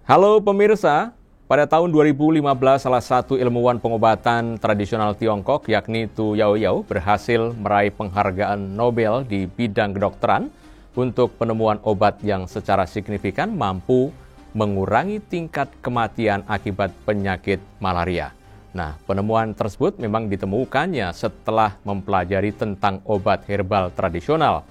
Halo pemirsa, pada tahun 2015 salah satu ilmuwan pengobatan tradisional Tiongkok yakni Tu Yaoyao berhasil meraih penghargaan Nobel di bidang kedokteran untuk penemuan obat yang secara signifikan mampu mengurangi tingkat kematian akibat penyakit malaria. Nah, penemuan tersebut memang ditemukannya setelah mempelajari tentang obat herbal tradisional,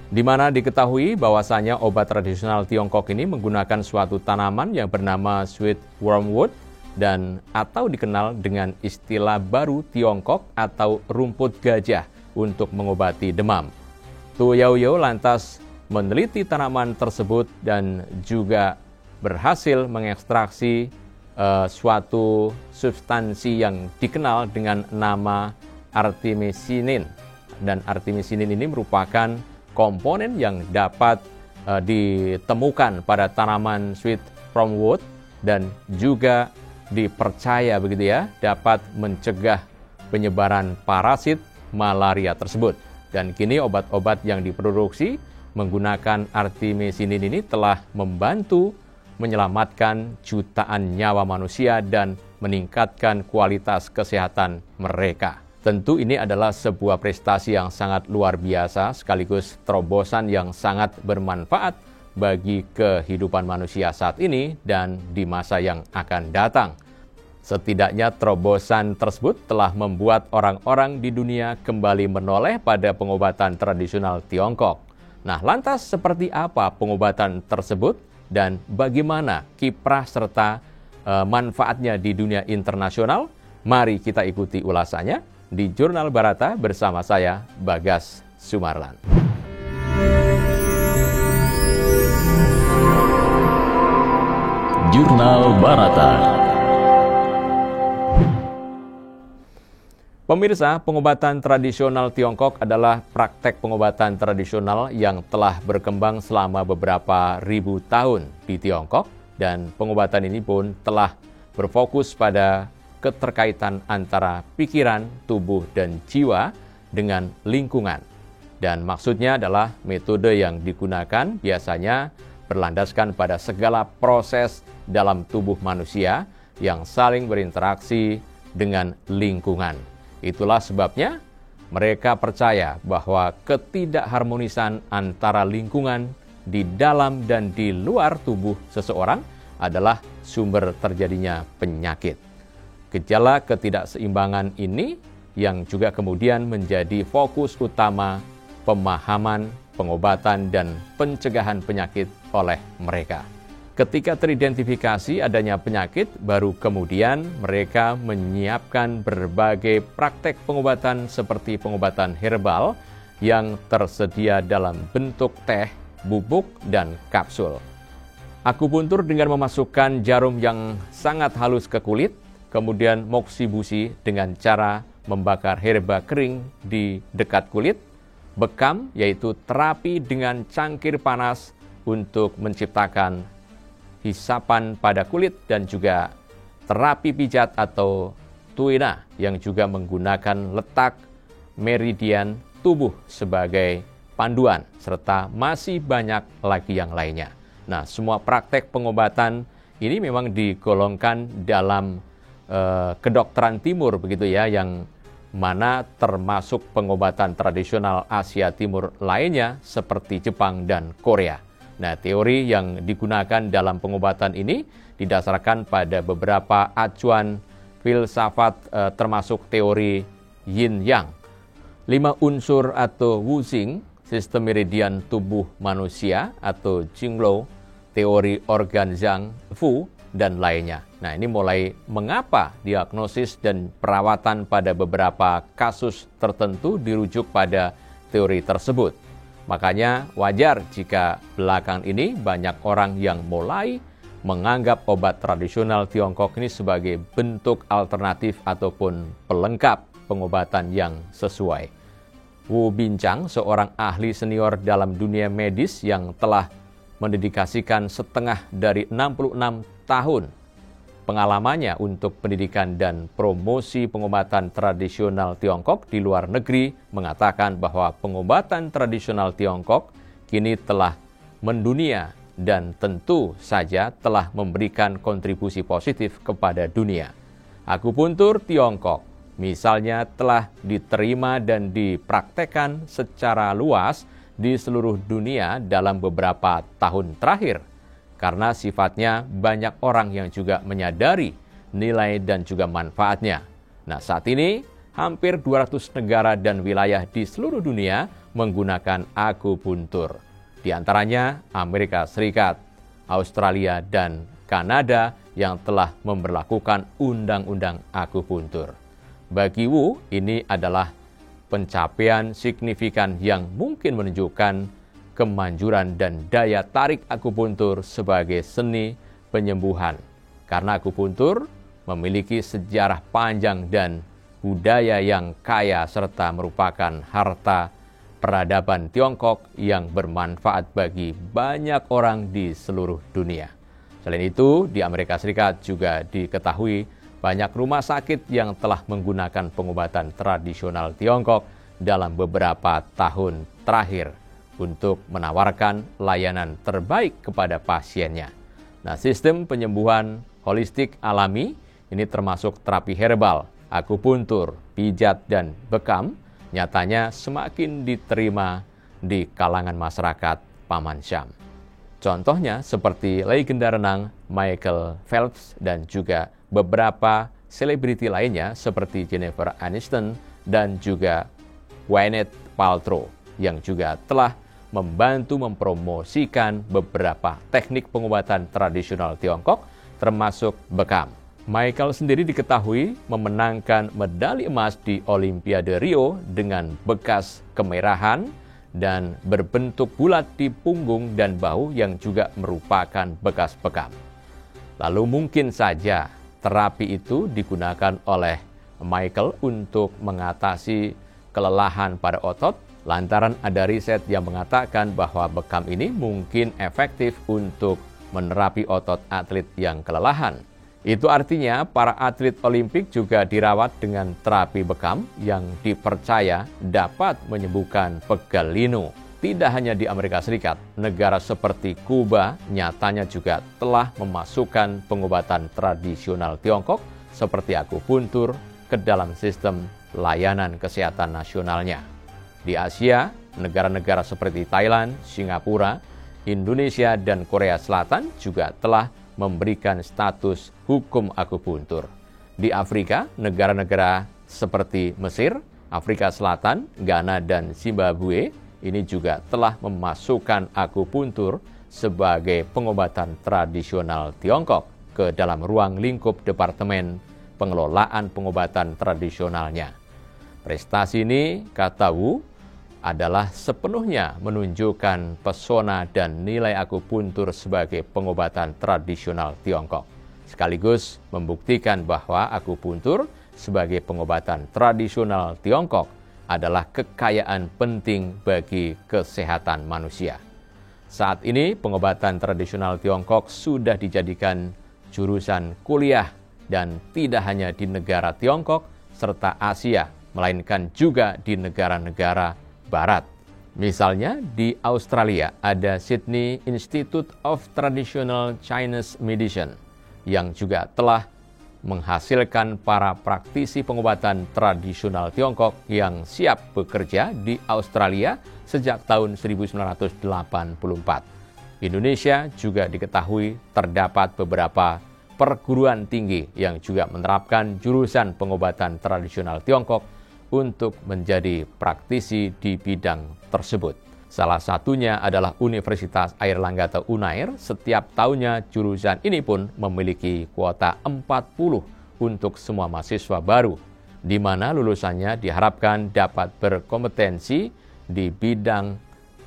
di mana diketahui bahwasanya obat tradisional Tiongkok ini menggunakan suatu tanaman yang bernama sweet wormwood dan atau dikenal dengan istilah baru Tiongkok atau rumput gajah untuk mengobati demam. Tu Yaoyao lantas meneliti tanaman tersebut dan juga berhasil mengekstraksi suatu substansi yang dikenal dengan nama artemisinin. Dan artemisinin ini merupakan komponen yang dapat ditemukan pada tanaman sweet wormwood dan juga dipercaya begitu ya dapat mencegah penyebaran parasit malaria tersebut. Dan kini obat-obat yang diproduksi menggunakan artemisinin ini telah membantu menyelamatkan jutaan nyawa manusia dan meningkatkan kualitas kesehatan mereka. Tentu ini adalah sebuah prestasi yang sangat luar biasa sekaligus terobosan yang sangat bermanfaat bagi kehidupan manusia saat ini dan di masa yang akan datang. Setidaknya terobosan tersebut telah membuat orang-orang di dunia kembali menoleh pada pengobatan tradisional Tiongkok. Nah, lantas seperti apa pengobatan tersebut dan bagaimana kiprah serta manfaatnya di dunia internasional? Mari kita ikuti ulasannya di Jurnal Barata bersama saya, Bagas Sumarlan. Jurnal Barata. Pemirsa, pengobatan tradisional Tiongkok adalah praktek pengobatan tradisional yang telah berkembang selama beberapa ribu tahun di Tiongkok, dan pengobatan ini pun telah berfokus pada keterkaitan antara pikiran, tubuh, dan jiwa dengan lingkungan. Dan maksudnya adalah metode yang digunakan biasanya berlandaskan pada segala proses dalam tubuh manusia yang saling berinteraksi dengan lingkungan. Itulah sebabnya mereka percaya bahwa ketidakharmonisan antara lingkungan di dalam dan di luar tubuh seseorang adalah sumber terjadinya penyakit. Gejala ketidakseimbangan ini yang juga kemudian menjadi fokus utama pemahaman, pengobatan, dan pencegahan penyakit oleh mereka. Ketika teridentifikasi adanya penyakit, baru kemudian mereka menyiapkan berbagai praktek pengobatan seperti pengobatan herbal yang tersedia dalam bentuk teh, bubuk, dan kapsul. Akupuntur dengan memasukkan jarum yang sangat halus ke kulit, kemudian moksibusi dengan cara membakar herba kering di dekat kulit, bekam yaitu terapi dengan cangkir panas untuk menciptakan hisapan pada kulit, dan juga terapi pijat atau tuina yang juga menggunakan letak meridian tubuh sebagai panduan, serta masih banyak lagi yang lainnya. Nah, semua praktek pengobatan ini memang digolongkan dalam kedokteran timur begitu ya, yang mana termasuk pengobatan tradisional Asia Timur lainnya seperti Jepang dan Korea. Nah, teori yang digunakan dalam pengobatan ini didasarkan pada beberapa acuan filsafat termasuk teori Yin Yang, 5 unsur atau Wu Xing, sistem meridian tubuh manusia atau Jinglo, teori organ Zhang Fu, dan lainnya. Nah, ini mulai mengapa diagnosis dan perawatan pada beberapa kasus tertentu dirujuk pada teori tersebut. Makanya wajar jika belakangan ini banyak orang yang mulai menganggap obat tradisional Tiongkok ini sebagai bentuk alternatif ataupun pelengkap pengobatan yang sesuai. Wu Bincang, seorang ahli senior dalam dunia medis yang telah mendedikasikan setengah dari 66 tahun pengalamannya untuk pendidikan dan promosi pengobatan tradisional Tiongkok di luar negeri, mengatakan bahwa pengobatan tradisional Tiongkok kini telah mendunia dan tentu saja telah memberikan kontribusi positif kepada dunia. Akupuntur Tiongkok misalnya telah diterima dan dipraktekkan secara luas di seluruh dunia dalam beberapa tahun terakhir. Karena sifatnya banyak orang yang juga menyadari nilai dan juga manfaatnya. Nah, saat ini hampir 200 negara dan wilayah di seluruh dunia menggunakan akupuntur. Di antaranya Amerika Serikat, Australia, dan Kanada yang telah memberlakukan undang-undang akupuntur. Bagi Wu, ini adalah pencapaian signifikan yang mungkin menunjukkan kemanjuran dan daya tarik akupuntur sebagai seni penyembuhan. Karena akupuntur memiliki sejarah panjang dan budaya yang kaya serta merupakan harta peradaban Tiongkok yang bermanfaat bagi banyak orang di seluruh dunia. Selain itu, di Amerika Serikat juga diketahui banyak rumah sakit yang telah menggunakan pengobatan tradisional Tiongkok dalam beberapa tahun terakhir untuk menawarkan layanan terbaik kepada pasiennya. Nah, sistem penyembuhan holistik alami ini termasuk terapi herbal, akupuntur, pijat, dan bekam nyatanya semakin diterima di kalangan masyarakat Paman Syam. Contohnya seperti legenda renang Michael Phelps dan juga beberapa selebriti lainnya seperti Jennifer Aniston dan juga Gwyneth Paltrow yang juga telah membantu mempromosikan beberapa teknik pengobatan tradisional Tiongkok termasuk bekam. Michael sendiri diketahui memenangkan medali emas di Olimpiade Rio dengan bekas kemerahan dan berbentuk bulat di punggung dan bahu yang juga merupakan bekas bekam. Lalu mungkin saja terapi itu digunakan oleh Michael untuk mengatasi kelelahan pada otot lantaran ada riset yang mengatakan bahwa bekam ini mungkin efektif untuk menerapi otot atlet yang kelelahan. Itu artinya para atlet Olimpik juga dirawat dengan terapi bekam yang dipercaya dapat menyembuhkan pegal linu. Tidak hanya di Amerika Serikat, negara seperti Kuba nyatanya juga telah memasukkan pengobatan tradisional Tiongkok seperti akupuntur ke dalam sistem layanan kesehatan nasionalnya. Di Asia, negara-negara seperti Thailand, Singapura, Indonesia, dan Korea Selatan juga telah memberikan status hukum akupuntur. Di Afrika, negara-negara seperti Mesir, Afrika Selatan, Ghana, dan Zimbabwe ini juga telah memasukkan akupuntur sebagai pengobatan tradisional Tiongkok ke dalam ruang lingkup Departemen Pengelolaan Pengobatan Tradisionalnya. Prestasi ini, kata Wu, adalah sepenuhnya menunjukkan pesona dan nilai akupuntur sebagai pengobatan tradisional Tiongkok, sekaligus membuktikan bahwa akupuntur sebagai pengobatan tradisional Tiongkok adalah kekayaan penting bagi kesehatan manusia. Saat ini, pengobatan tradisional Tiongkok sudah dijadikan jurusan kuliah dan tidak hanya di negara Tiongkok serta Asia, melainkan juga di negara-negara Barat. Misalnya di Australia ada Sydney Institute of Traditional Chinese Medicine yang juga telah menghasilkan para praktisi pengobatan tradisional Tiongkok yang siap bekerja di Australia sejak tahun 1984. Indonesia juga diketahui terdapat beberapa perguruan tinggi yang juga menerapkan jurusan pengobatan tradisional Tiongkok untuk menjadi praktisi di bidang tersebut. Salah satunya adalah Universitas Airlangga atau UNAIR. Setiap tahunnya jurusan ini pun memiliki kuota 40 untuk semua mahasiswa baru, di mana lulusannya diharapkan dapat berkompetensi di bidang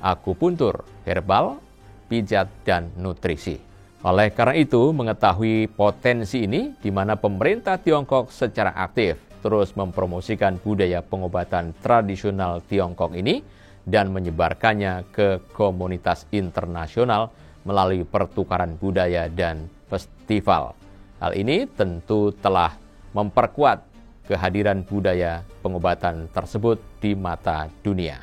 akupuntur, herbal, pijat, dan nutrisi. Oleh karena itu, mengetahui potensi ini di mana pemerintah Tiongkok secara aktif terus mempromosikan budaya pengobatan tradisional Tiongkok ini dan menyebarkannya ke komunitas internasional melalui pertukaran budaya dan festival. Hal ini tentu telah memperkuat kehadiran budaya pengobatan tersebut di mata dunia.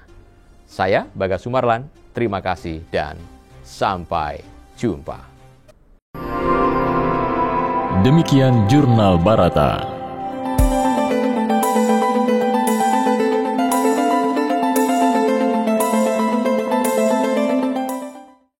Saya, Bagas Sumarlan, terima kasih dan sampai jumpa. Demikian Jurnal Barata.